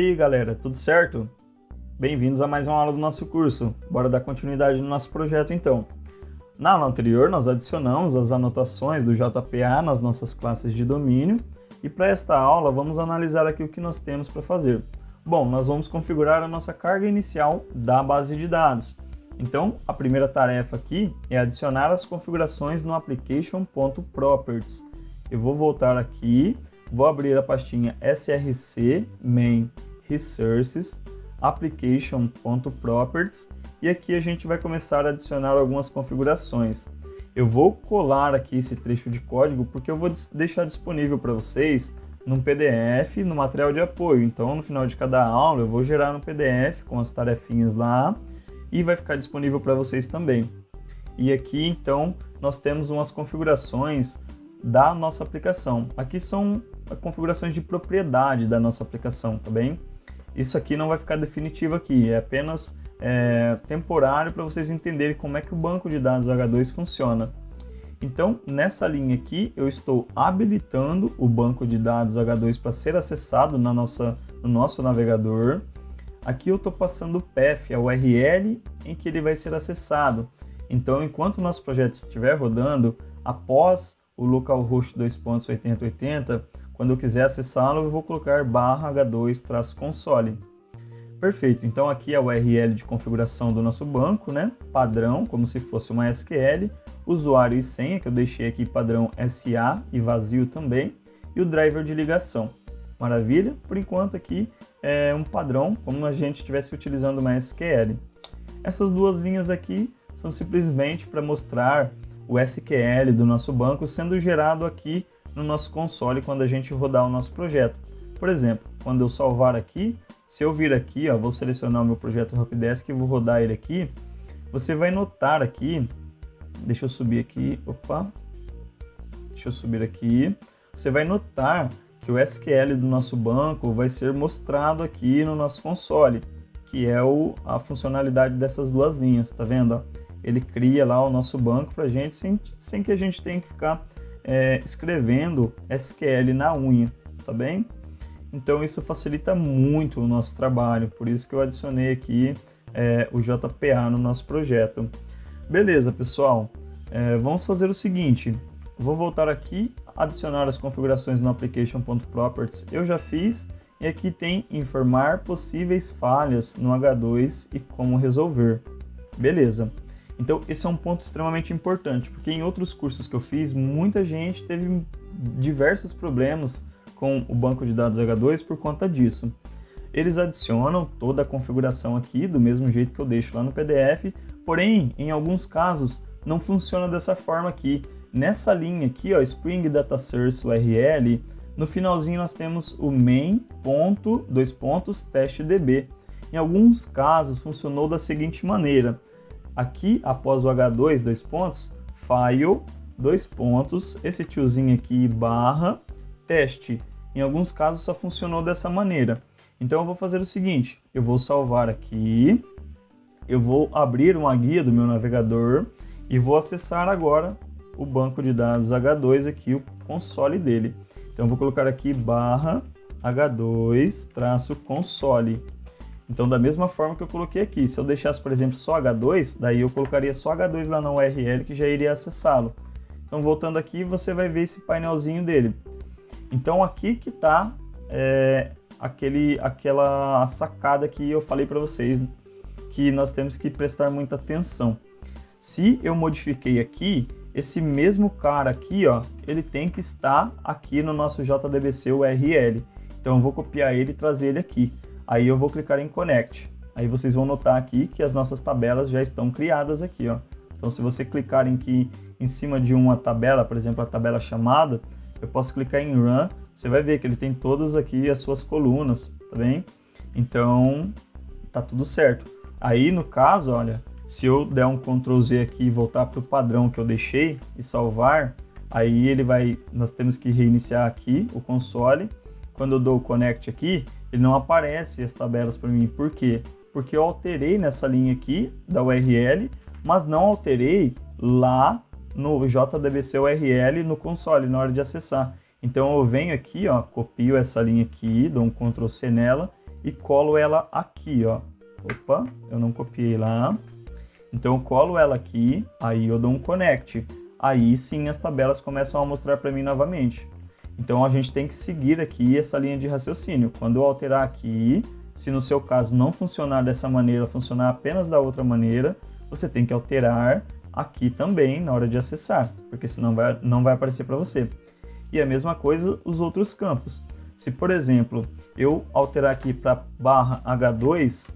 aí, galera, tudo certo? Bem-vindos a mais uma aula do nosso curso. Bora dar continuidade no nosso projeto, então. Na aula anterior, nós adicionamos as anotações do JPA nas nossas classes de domínio e para esta aula, vamos analisar aqui o que nós temos para fazer. Bom, nós vamos configurar a nossa carga inicial da base de dados. Então, a primeira tarefa aqui é adicionar as configurações no application.properties. Eu vou voltar aqui, vou abrir a pastinha src main resources application.properties e aqui a gente vai começar a adicionar algumas configurações. Eu vou colar aqui esse trecho de código porque eu vou deixar disponível para vocês num PDF, no material de apoio. Então, no final de cada aula, eu vou gerar um PDF com as tarefinhas lá e vai ficar disponível para vocês também. E aqui, então, nós temos umas configurações da nossa aplicação. Aqui são configurações de propriedade da nossa aplicação, tá bem? Isso aqui não vai ficar definitivo aqui, é apenas temporário para vocês entenderem como é que o banco de dados H2 funciona. Então, nessa linha aqui, eu estou habilitando o banco de dados H2 para ser acessado no nosso navegador. Aqui eu estou passando o path, a URL em que ele vai ser acessado. Então, enquanto o nosso projeto estiver rodando, após o localhost 2.8080, quando eu quiser acessá-lo, eu vou colocar /h2-console. Perfeito, então aqui é a URL de configuração do nosso banco, né? Padrão, como se fosse uma SQL, usuário e senha, que eu deixei aqui padrão SA e vazio também, e o driver de ligação. Maravilha? Por enquanto aqui é um padrão, como a gente estivesse utilizando uma SQL. Essas duas linhas aqui são simplesmente para mostrar o SQL do nosso banco sendo gerado aqui no nosso console quando a gente rodar o nosso projeto. Por exemplo, quando eu salvar aqui, se eu vir aqui, ó, vou selecionar o meu projeto Helpdesk e vou rodar ele aqui, você vai notar aqui, deixa eu subir aqui, você vai notar que o SQL do nosso banco vai ser mostrado aqui no nosso console, que é a funcionalidade dessas duas linhas, tá vendo? Ó? Ele cria lá o nosso banco para a gente sem que a gente tenha que ficar escrevendo SQL na unha, tá bem? Então isso facilita muito o nosso trabalho, por isso que eu adicionei aqui o JPA no nosso projeto. Beleza, pessoal, vamos fazer o seguinte, vou voltar aqui, adicionar as configurações no application.properties, eu já fiz, e aqui tem informar possíveis falhas no H2 e como resolver. Beleza. Então, esse é um ponto extremamente importante, porque em outros cursos que eu fiz, muita gente teve diversos problemas com o banco de dados H2 por conta disso. Eles adicionam toda a configuração aqui, do mesmo jeito que eu deixo lá no PDF, porém, em alguns casos, não funciona dessa forma aqui. Nessa linha aqui, ó, Spring Data Source URL, no finalzinho nós temos o main.testdb. Em alguns casos, funcionou da seguinte maneira. Aqui, após o H2, file, esse tiozinho aqui, barra, teste. Em alguns casos só funcionou dessa maneira. Então eu vou fazer o seguinte, eu vou salvar aqui, eu vou abrir uma guia do meu navegador e vou acessar agora o banco de dados H2 aqui, o console dele. Então eu vou colocar aqui barra H2-console. Então, da mesma forma que eu coloquei aqui, se eu deixasse, por exemplo, só H2, daí eu colocaria só H2 lá na URL que já iria acessá-lo. Então, voltando aqui, você vai ver esse painelzinho dele. Então, aqui que está aquela sacada que eu falei para vocês, que nós temos que prestar muita atenção. Se eu modifiquei aqui, esse mesmo cara aqui, ó, ele tem que estar aqui no nosso JDBC URL. Então, eu vou copiar ele e trazer ele aqui. Aí eu vou clicar em Connect. Aí vocês vão notar aqui que as nossas tabelas já estão criadas aqui, ó. Então, se você clicar em cima de uma tabela, por exemplo, a tabela chamada, eu posso clicar em Run, você vai ver que ele tem todas aqui as suas colunas, tá bem? Então, tá tudo certo. Aí, no caso, olha, se eu der um Ctrl Z aqui e voltar para o padrão que eu deixei e salvar, aí nós temos que reiniciar aqui o console. Quando eu dou o Connect aqui, ele não aparece as tabelas para mim. Por quê? Porque eu alterei nessa linha aqui da URL, mas não alterei lá no JDBC URL no console na hora de acessar. Então eu venho aqui, ó, copio essa linha aqui, dou um Ctrl C nela e colo ela aqui, ó. Opa, eu não copiei lá. Então eu colo ela aqui, aí eu dou um connect. Aí sim as tabelas começam a mostrar para mim novamente. Então a gente tem que seguir aqui essa linha de raciocínio. Quando eu alterar aqui, se no seu caso não funcionar dessa maneira, funcionar apenas da outra maneira, você tem que alterar aqui também na hora de acessar, porque senão não vai aparecer para você. E a mesma coisa os outros campos. Se, por exemplo, eu alterar aqui para /H2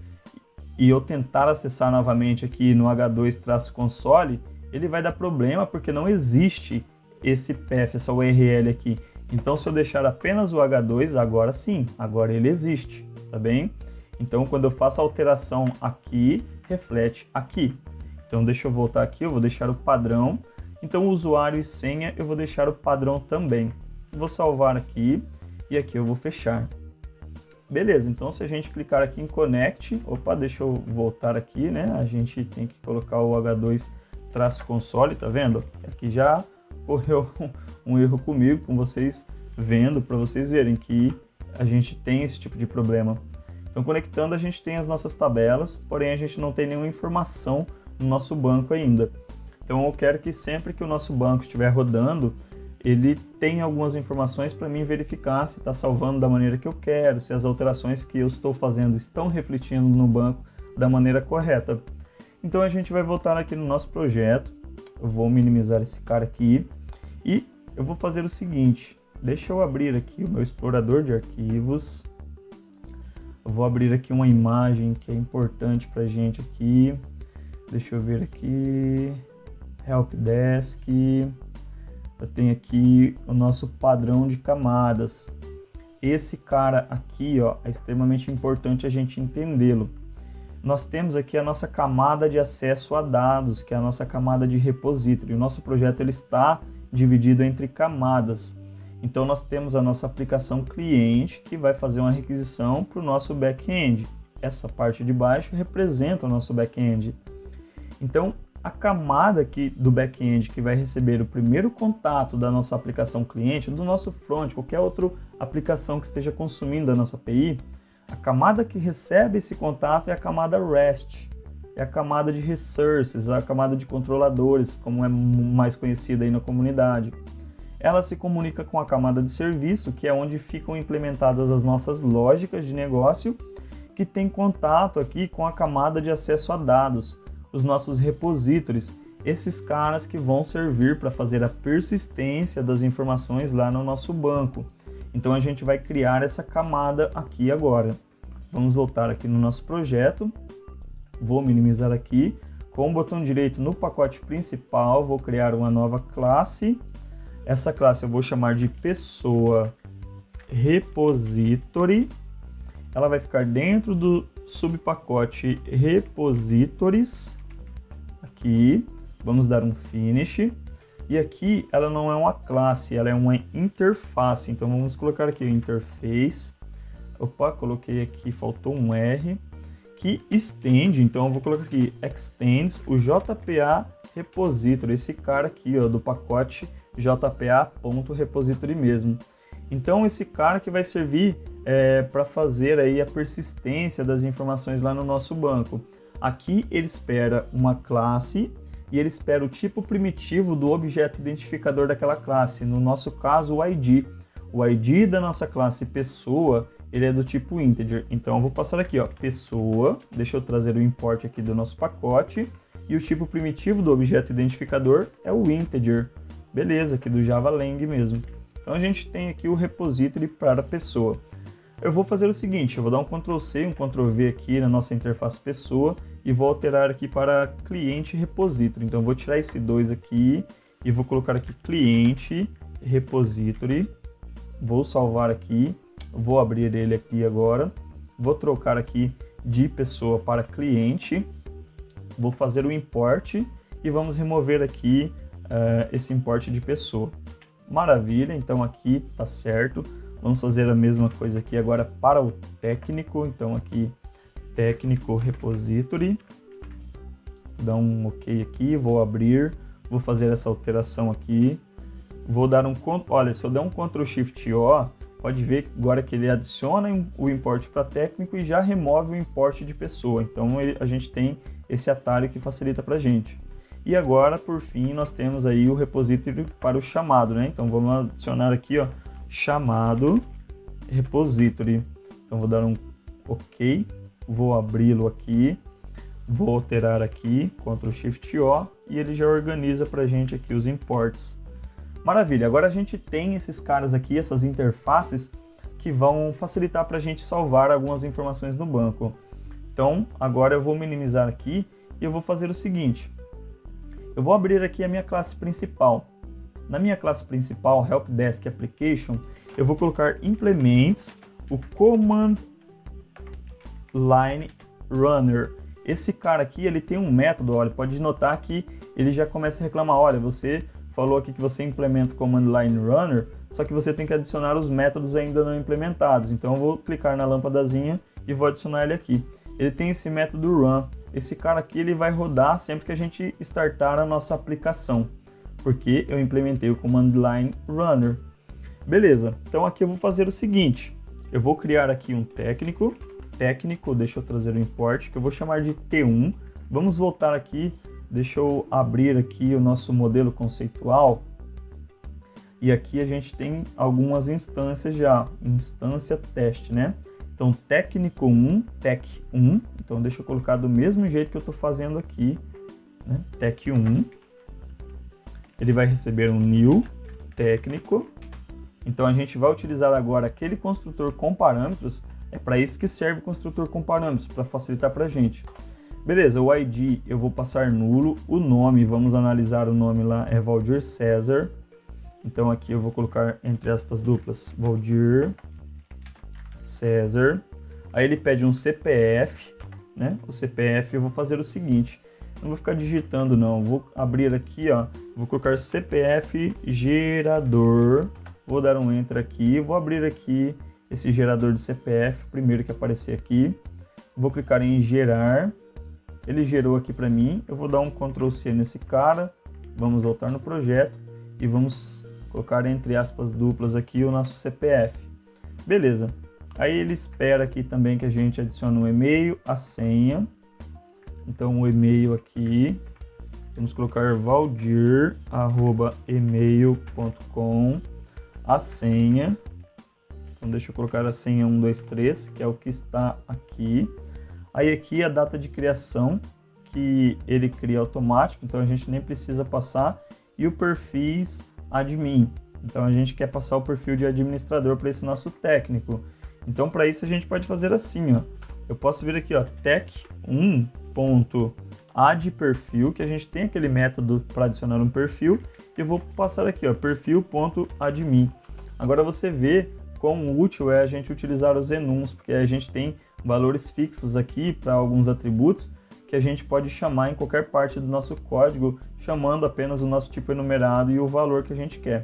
e eu tentar acessar novamente aqui no H2-console, ele vai dar problema porque não existe esse path, essa URL aqui. Então, se eu deixar apenas o H2, agora sim, agora ele existe, tá bem? Então, quando eu faço a alteração aqui, reflete aqui. Então, deixa eu voltar aqui, eu vou deixar o padrão. Então, usuário e senha, eu vou deixar o padrão também. Vou salvar aqui e aqui eu vou fechar. Beleza, então se a gente clicar aqui em Connect, opa, deixa eu voltar aqui, né? A gente tem que colocar o H2-console, tá vendo? Aqui já ocorreu um erro comigo, com vocês vendo, para vocês verem que a gente tem esse tipo de problema. Então, conectando, a gente tem as nossas tabelas, porém a gente não tem nenhuma informação no nosso banco ainda. Então, eu quero que sempre que o nosso banco estiver rodando, ele tem algumas informações para mim verificar se está salvando da maneira que eu quero, se as alterações que eu estou fazendo estão refletindo no banco da maneira correta. Então a gente vai voltar aqui no nosso projeto, eu vou minimizar esse cara aqui e eu vou fazer o seguinte, deixa eu abrir aqui o meu explorador de arquivos, eu vou abrir aqui uma imagem que é importante para a gente aqui, deixa eu ver aqui, Helpdesk. Eu tenho aqui o nosso padrão de camadas. Esse cara aqui, ó, é extremamente importante a gente entendê-lo. Nós temos aqui a nossa camada de acesso a dados, que é a nossa camada de repositório. O nosso projeto ele está dividido entre camadas. Então nós temos a nossa aplicação cliente, que vai fazer uma requisição para o nosso back-end. Essa parte de baixo representa o nosso back-end. Então, a camada aqui do back-end que vai receber o primeiro contato da nossa aplicação cliente, do nosso front, qualquer outra aplicação que esteja consumindo a nossa API, a camada que recebe esse contato é a camada REST, é a camada de resources, a camada de controladores, como é mais conhecida aí na comunidade. Ela se comunica com a camada de serviço, que é onde ficam implementadas as nossas lógicas de negócio, que tem contato aqui com a camada de acesso a dados, os nossos repositórios, esses caras que vão servir para fazer a persistência das informações lá no nosso banco. Então a gente vai criar essa camada aqui agora. Vamos voltar aqui no nosso projeto, vou minimizar aqui, com o botão direito no pacote principal, vou criar uma nova classe. Essa classe eu vou chamar de pessoa repository. Ela vai ficar dentro do subpacote repositories. Aqui, vamos dar um finish, e aqui ela não é uma classe, ela é uma interface, então vamos colocar aqui o interface, opa, coloquei aqui, faltou um R, que estende, então eu vou colocar aqui, extends o JPA repository, esse cara aqui, ó, do pacote jpa.repository mesmo. Então esse cara que vai servir para fazer aí a persistência das informações lá no nosso banco. Aqui ele espera uma classe e ele espera o tipo primitivo do objeto identificador daquela classe, no nosso caso o ID. O ID da nossa classe pessoa, ele é do tipo integer. Então eu vou passar aqui, ó, pessoa, deixa eu trazer o import aqui do nosso pacote, e o tipo primitivo do objeto identificador é o integer. Beleza, aqui do Java Lang mesmo. Então a gente tem aqui o repository para a pessoa. Eu vou fazer o seguinte, eu vou dar um Ctrl+C e um Ctrl+V aqui na nossa interface pessoa e vou alterar aqui para cliente repository. Então eu vou tirar esse 2 aqui e vou colocar aqui cliente repository. Vou salvar aqui, vou abrir ele aqui agora. Vou trocar aqui de pessoa para cliente. Vou fazer o import e vamos remover aqui esse import de pessoa. Maravilha, então aqui tá certo. Vamos fazer a mesma coisa aqui agora para o técnico. Então aqui, técnico repository. Vou dar um OK aqui, vou abrir, vou fazer essa alteração aqui. Vou dar um, olha, se eu der um Ctrl+Shift+O, pode ver agora que ele adiciona o import para técnico e já remove o import de pessoa. Então a gente tem esse atalho que facilita para a gente. E agora, por fim, nós temos aí o repository para o chamado, né? Então vamos adicionar aqui, ó, chamado repository. Então vou dar um OK, vou abri-lo aqui, vou alterar aqui, Ctrl Shift O, e ele já organiza para a gente aqui os imports. Maravilha, agora a gente tem esses caras aqui, essas interfaces, que vão facilitar para a gente salvar algumas informações no banco. Então, agora eu vou minimizar aqui e eu vou fazer o seguinte. Eu vou abrir aqui a minha classe principal. Na minha classe principal, Helpdesk Application, eu vou colocar Implements, o Command Line Runner. Esse cara aqui, ele tem um método, olha, pode notar que ele já começa a reclamar, olha, você falou aqui que você implementa o Command Line Runner, só que você tem que adicionar os métodos ainda não implementados. Então eu vou clicar na lâmpadazinha e vou adicionar ele aqui. Ele tem esse método Run. Esse cara aqui ele vai rodar sempre que a gente startar a nossa aplicação, porque eu implementei o Command Line Runner. Beleza, então aqui eu vou fazer o seguinte, eu vou criar aqui um técnico, deixa eu trazer o import, que eu vou chamar de T1. Vamos voltar aqui, deixa eu abrir aqui o nosso modelo conceitual, e aqui a gente tem algumas instâncias já, instância teste, né? Então, técnico 1, tech 1, então deixa eu colocar do mesmo jeito que eu estou fazendo aqui, né? Tech 1, ele vai receber um new técnico, então a gente vai utilizar agora aquele construtor com parâmetros, é para isso que serve o construtor com parâmetros, para facilitar para a gente. Beleza, o ID eu vou passar nulo, o nome, vamos analisar o nome lá, é Valdir César, então aqui eu vou colocar entre aspas duplas, Valdir César, aí ele pede um CPF, né? O CPF eu vou fazer o seguinte, não vou ficar digitando não, vou abrir aqui, ó, vou colocar CPF gerador, vou dar um enter aqui, vou abrir aqui esse gerador de CPF, primeiro que aparecer aqui, vou clicar em gerar, ele gerou aqui para mim, eu vou dar um Ctrl C nesse cara, vamos voltar no projeto e vamos colocar entre aspas duplas aqui o nosso CPF, beleza. Aí ele espera aqui também que a gente adicione um e-mail, a senha. Então o e-mail aqui, vamos colocar valdir@email.com, a senha. Então deixa eu colocar a senha 123, que é o que está aqui. Aí aqui a data de criação, que ele cria automático, então a gente nem precisa passar. E o perfis admin. Então a gente quer passar o perfil de administrador para esse nosso técnico. Então, para isso, a gente pode fazer assim, ó. Eu posso vir aqui, ó, tech1.addPerfil, que a gente tem aquele método para adicionar um perfil, e eu vou passar aqui, ó, perfil.admin. Agora você vê quão útil é a gente utilizar os enums, porque a gente tem valores fixos aqui para alguns atributos que a gente pode chamar em qualquer parte do nosso código, chamando apenas o nosso tipo enumerado e o valor que a gente quer.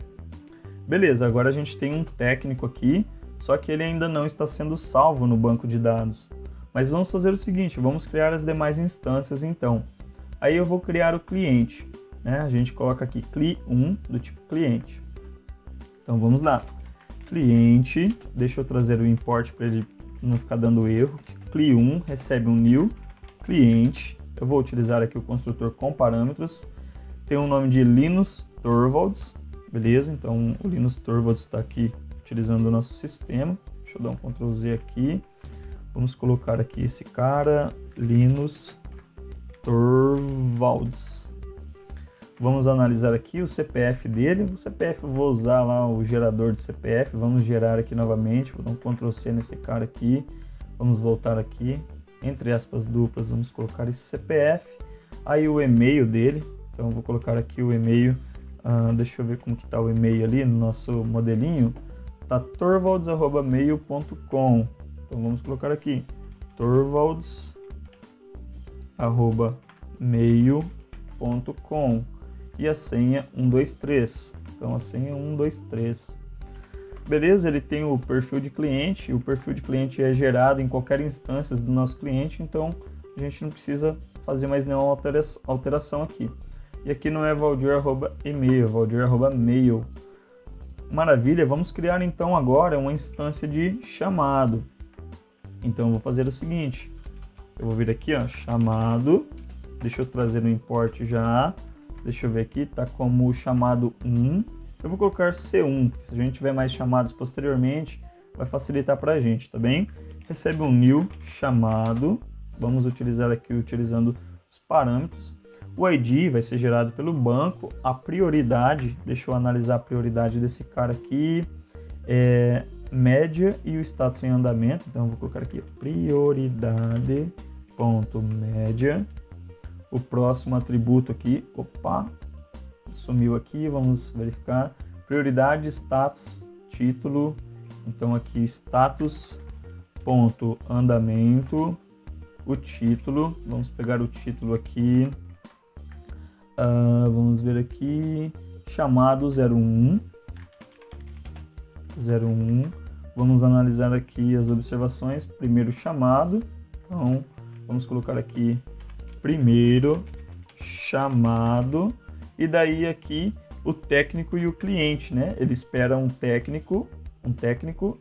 Beleza, agora a gente tem um técnico aqui, só que ele ainda não está sendo salvo no banco de dados. Mas vamos fazer o seguinte, vamos criar as demais instâncias então. Aí eu vou criar o cliente, né? A gente coloca aqui cli1 do tipo cliente. Então vamos lá. Cliente, deixa eu trazer o import para ele não ficar dando erro. Cli1 recebe um new cliente. Eu vou utilizar aqui o construtor com parâmetros. Tem um nome de Linus Torvalds, beleza? Então o Linus Torvalds está aqui utilizando o nosso sistema. Deixa eu dar um Ctrl Z aqui. Vamos colocar aqui esse cara, Linus Torvalds. Vamos analisar aqui o CPF dele. O CPF eu vou usar lá o gerador de CPF. Vamos gerar aqui novamente. Vou dar um Ctrl C nesse cara aqui. Vamos voltar aqui. Entre aspas duplas, vamos colocar esse CPF. Aí o e-mail dele. Então eu vou colocar aqui o e-mail. Deixa eu ver como que está o e-mail ali no nosso modelinho. Tá torvalds@mail.com. Então vamos colocar aqui torvalds@mail.com e a senha 123. Então a senha 123. Beleza, ele tem o perfil de cliente. O perfil de cliente é gerado em qualquer instância do nosso cliente, então a gente não precisa fazer mais nenhuma alteração aqui. E aqui não é valdir@email, é valdir@mail. Maravilha, vamos criar então agora uma instância de chamado. Então eu vou fazer o seguinte, eu vou vir aqui, ó, chamado, deixa eu trazer no import já, deixa eu ver aqui, tá como chamado 1, eu vou colocar C1, porque se a gente tiver mais chamados posteriormente, vai facilitar para a gente, tá bem? Recebe um new chamado, vamos utilizar aqui utilizando os parâmetros. O ID vai ser gerado pelo banco, a prioridade, deixa eu analisar a prioridade desse cara aqui, média e o status em andamento, então eu vou colocar aqui prioridade.média. O próximo atributo aqui, opa, sumiu aqui, vamos verificar, prioridade, status, título, então aqui status.andamento, o título, vamos pegar o título aqui, vamos ver aqui, chamado 01, vamos analisar aqui as observações, primeiro chamado, então vamos colocar aqui primeiro chamado, e daí aqui o técnico e o cliente, né? Ele espera um técnico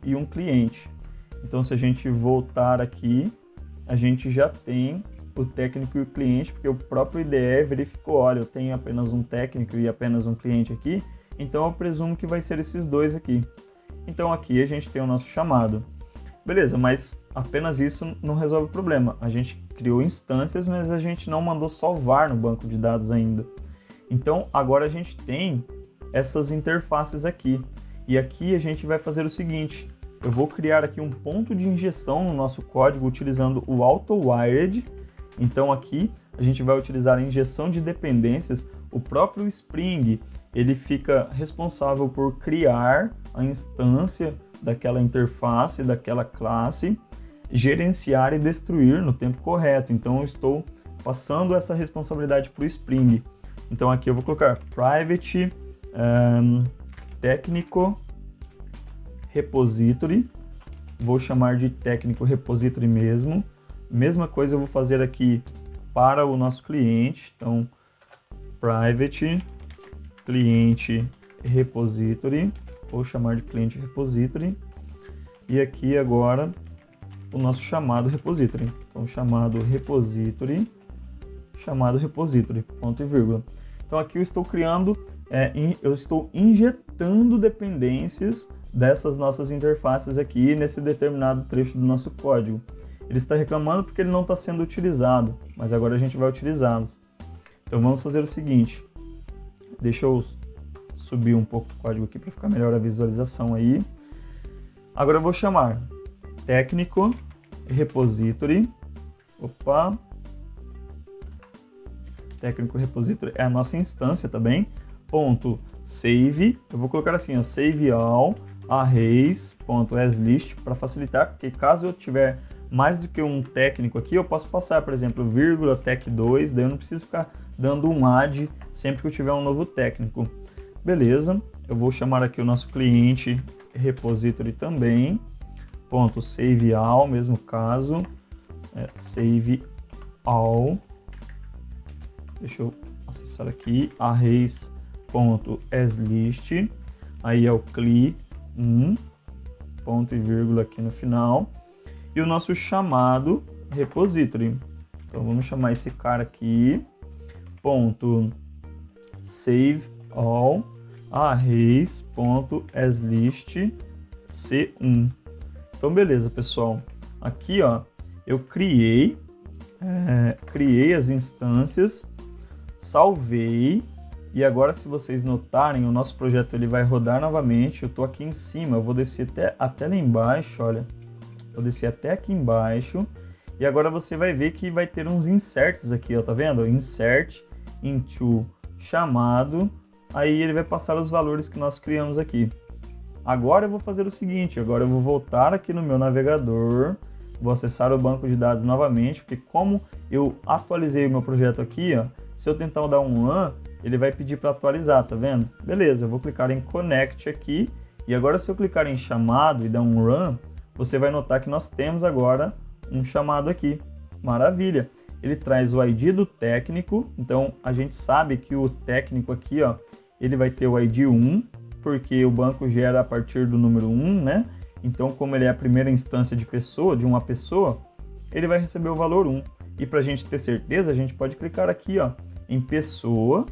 e um cliente. Então se a gente voltar aqui, a gente já tem o técnico e o cliente, porque o próprio IDE verificou, olha, eu tenho apenas um técnico e apenas um cliente aqui, então eu presumo que vai ser esses dois aqui. Então aqui a gente tem o nosso chamado. Beleza, mas apenas isso não resolve o problema. A gente criou instâncias, mas a gente não mandou salvar no banco de dados ainda. Então agora a gente tem essas interfaces aqui. E aqui a gente vai fazer o seguinte, eu vou criar aqui um ponto de injeção no nosso código utilizando o AutoWired. Então aqui a gente vai utilizar a injeção de dependências. O próprio Spring, ele fica responsável por criar a instância daquela interface, daquela classe, gerenciar e destruir no tempo correto. Então eu estou passando essa responsabilidade para o Spring. Então aqui eu vou colocar private técnico repository, vou chamar de técnico repository mesmo. Mesma coisa eu vou fazer aqui para o nosso cliente, então private cliente repository, vou chamar de cliente repository, e aqui agora o nosso chamado repository, então chamado repository, ponto e vírgula. Então aqui eu estou criando, eu estou injetando dependências dessas nossas interfaces aqui nesse determinado trecho do nosso código. Ele está reclamando porque ele não está sendo utilizado, mas agora a gente vai utilizá-los. Então vamos fazer o seguinte, deixa eu subir um pouco o código aqui para ficar melhor a visualização aí. Agora eu vou chamar técnico repository, técnico repository é a nossa instância também, ponto save, eu vou colocar assim, ó, save all arrays.aslist para facilitar, porque caso eu tiver mais do que um técnico aqui, eu posso passar, por exemplo, vírgula tech2, daí eu não preciso ficar dando um add sempre que eu tiver um novo técnico. Beleza, eu vou chamar aqui o nosso cliente repository também, ponto save all, mesmo caso, save all, deixa eu acessar aqui, arrays.aslist, aí é o cli 1, ponto e vírgula aqui no final, e o nosso chamado repository. Então vamos chamar esse cara aqui, ponto save all arrays.aslist c1. Então beleza, pessoal. Aqui ó, eu criei as instâncias, salvei, e agora se vocês notarem, o nosso projeto ele vai rodar novamente. Eu estou aqui em cima, eu vou descer até lá embaixo, olha. Vou descer até aqui embaixo, e agora você vai ver que vai ter uns inserts aqui, ó, tá vendo? Insert into chamado, aí ele vai passar os valores que nós criamos aqui. Agora eu vou fazer o seguinte, agora eu vou voltar aqui no meu navegador, vou acessar o banco de dados novamente, porque como eu atualizei o meu projeto aqui, ó, se eu tentar dar um run, ele vai pedir para atualizar, tá vendo? Beleza, eu vou clicar em connect aqui, e agora se eu clicar em chamado e dar um run, você vai notar que nós temos agora um chamado aqui. Maravilha! Ele traz o ID do técnico, então a gente sabe que o técnico aqui, ó, ele vai ter o ID 1, porque o banco gera a partir do número 1, né? Então, como ele é a primeira instância de uma pessoa, ele vai receber o valor 1. E para a gente ter certeza, a gente pode clicar aqui, ó, em pessoa,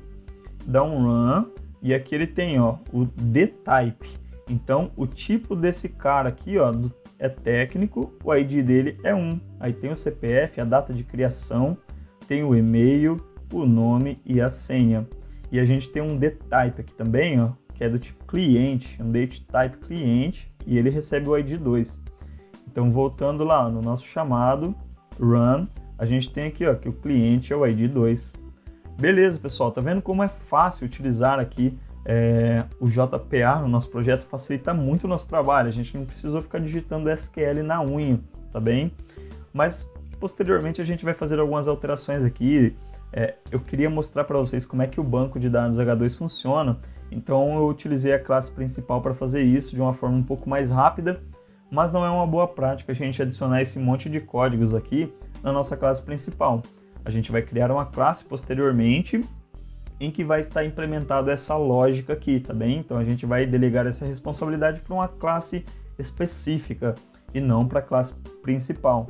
dar um run, e aqui ele tem, ó, o dtype. Então, o tipo desse cara aqui, ó, é técnico, o ID dele é 1. Aí tem o CPF, a data de criação, tem o e-mail, o nome e a senha. E a gente tem um dtype aqui também, ó, que é do tipo cliente, um dtype cliente, e ele recebe o ID 2. Então, voltando lá no nosso chamado, run, a gente tem aqui, ó, que o cliente é o ID 2. Beleza, pessoal, tá vendo como é fácil utilizar aqui o JPA no nosso projeto? Facilita muito o nosso trabalho, a gente não precisou ficar digitando SQL na unha, tá bem? Mas, posteriormente, a gente vai fazer algumas alterações aqui. Eu queria mostrar para vocês como é que o banco de dados H2 funciona, então eu utilizei a classe principal para fazer isso de uma forma um pouco mais rápida, mas não é uma boa prática a gente adicionar esse monte de códigos aqui na nossa classe principal. A gente vai criar uma classe posteriormente em que vai estar implementada essa lógica aqui, tá bem? Então a gente vai delegar essa responsabilidade para uma classe específica e não para a classe principal.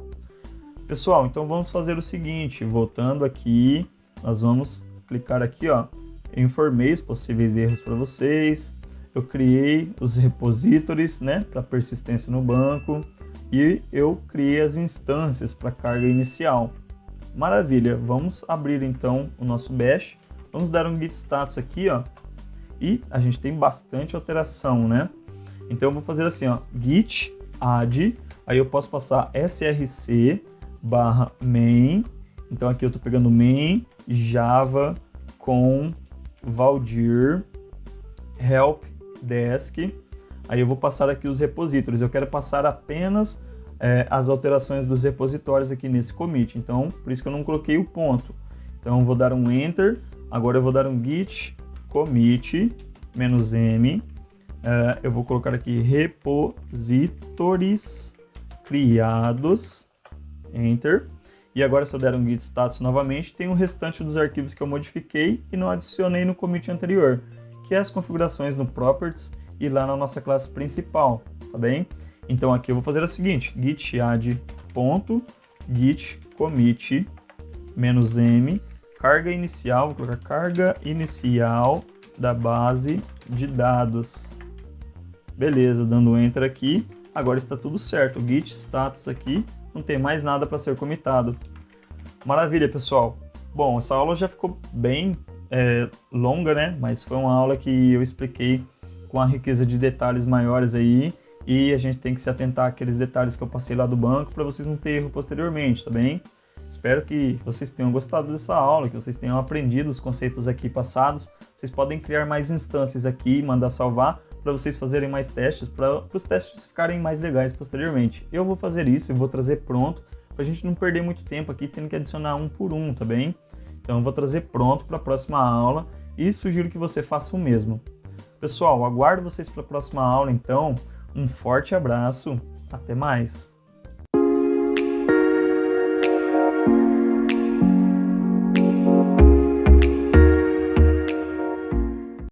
Pessoal, então vamos fazer o seguinte, voltando aqui, nós vamos clicar aqui, ó, eu informei os possíveis erros para vocês, eu criei os repositories, né, para persistência no banco, e eu criei as instâncias para carga inicial. Maravilha, vamos abrir então o nosso bash, vamos dar um git status aqui, ó, e a gente tem bastante alteração, né? Então eu vou fazer assim, ó, git add, aí eu posso passar src /main, então aqui eu estou pegando main java com valdir help desk, aí eu vou passar aqui os repositórios, eu quero passar apenas as alterações dos repositórios aqui nesse commit, então por isso que eu não coloquei o ponto. Então eu vou dar um enter, agora eu vou dar um git commit -m, eu vou colocar aqui repositories criados, enter, e agora se eu der um git status novamente, tem o restante dos arquivos que eu modifiquei e não adicionei no commit anterior, que é as configurações no properties e lá na nossa classe principal, tá bem? Então aqui eu vou fazer o seguinte, git add .git commit -m carga inicial, vou colocar carga inicial da base de dados. Beleza, dando enter aqui, agora está tudo certo, o git status aqui, não tem mais nada para ser comitado. Maravilha, pessoal. Bom, essa aula já ficou bem longa, né? Mas foi uma aula que eu expliquei com a riqueza de detalhes maiores aí, e a gente tem que se atentar àqueles detalhes que eu passei lá do banco para vocês não terem erro posteriormente, tá bem? Espero que vocês tenham gostado dessa aula, que vocês tenham aprendido os conceitos aqui passados. Vocês podem criar mais instâncias aqui e mandar salvar para vocês fazerem mais testes, para os testes ficarem mais legais posteriormente. Eu vou fazer isso e vou trazer pronto, para a gente não perder muito tempo aqui tendo que adicionar um por um, tá bem? Então eu vou trazer pronto para a próxima aula e sugiro que você faça o mesmo. Pessoal, aguardo vocês para a próxima aula então. Um forte abraço, até mais!